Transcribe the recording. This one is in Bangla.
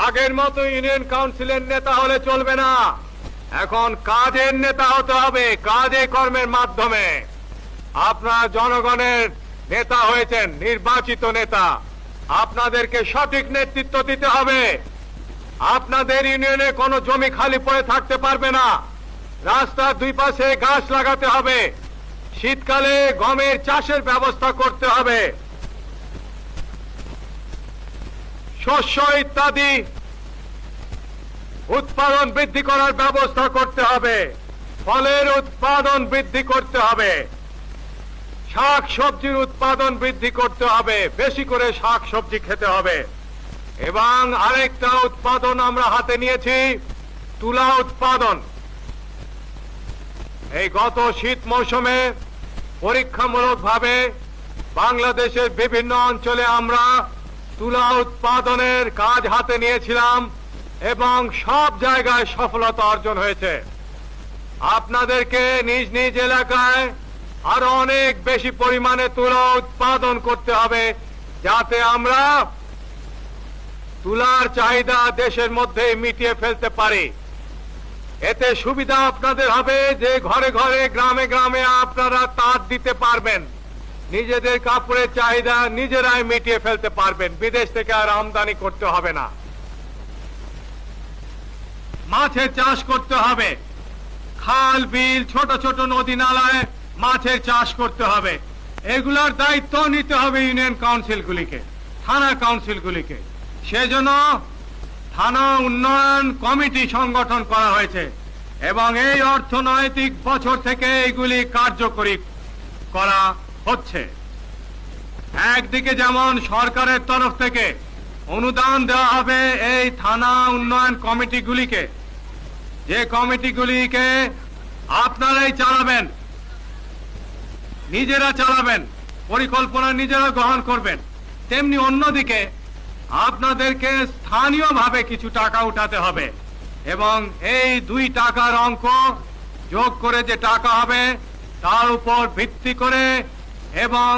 আগের মতো ইউনিয়ন কাউন্সিলের নেতা হলে চলবে না, এখন কাজের নেতা হতে হবে, কাজে কর্মের মাধ্যমে। আপনারা জনগণের নেতা হয়েছেন, নির্বাচিত নেতা, আপনাদেরকে সঠিক নেতৃত্ব দিতে হবে। আপনাদের ইউনিয়নে কোনো জমি খালি পড়ে থাকতে পারবে না, রাস্তার দুই পাশে গাছ লাগাতে হবে, শীতকালে গমের চাষের ব্যবস্থা করতে হবে, শস্য ইত্যাদি উৎপাদন বৃদ্ধি করার ব্যবস্থা করতে হবে, ফলের উৎপাদন বৃদ্ধি করতে হবে, শাক সবজির উৎপাদন বৃদ্ধি করতে হবে, বেশি করে শাক সবজি খেতে হবে। এবং আরেকটা উৎপাদন আমরা হাতে নিয়েছি, তুলা উৎপাদন। এই গত শীত মৌসুমে পরীক্ষামূলকভাবে বাংলাদেশের বিভিন্ন অঞ্চলে আমরা তুলা উৎপাদনের কাজ হাতে নিয়েছিলাম এবং সব জায়গায় সফলতা অর্জন হয়েছে। আপনাদেরকে নিজ নিজ এলাকায় আরো অনেক বেশি পরিমাণে তুলা উৎপাদন করতে হবে, যাতে আমরা তুলার চাহিদা দেশের মধ্যে মিটিয়ে ফেলতে পারি। এতে সুবিধা আপনাদের হবে যে ঘরে ঘরে গ্রামে গ্রামে আপনারা তাঁত দিতে পারবেন, নিজেদের কাপড়ের চাহিদা নিজেরাই মিটিয়ে ফেলতে পারবেন, বিদেশ থেকে আর আমদানি করতে হবে না। মাছের চাষ করতে হবে, খাল বিল ছোট ছোট নদী নালায় মাছের চাষ করতে হবে। এগুলোর দায়িত্ব নিতে হবে ইউনিয়ন কাউন্সিলগুলিকে, থানা কাউন্সিলগুলিকে। সেজন্য থানা উন্নয়ন কমিটি সংগঠন করা হয়েছে এবং এই অর্থনৈতিক বছর থেকে এগুলি কার্যকরী করা হচ্ছে। একদিকে যেমন সরকারের তরফ থেকে অনুদান দেওয়া হবে এই থানা উন্নয়ন কমিটিগুলিকে, যে কমিটিগুলিকে আপনারাই চালাবেন, নিজেরা চালাবেন, পরিকল্পনা নিজেরা গ্রহণ করবেন। তেমনি অন্যদিকে আপনাদেরকে স্থানীয়ভাবে কিছু টাকা উঠাতে হবে এবং এই 2 টাকার অঙ্ক যোগ করে যে টাকা হবে তার উপর ভিত্তি করে এবং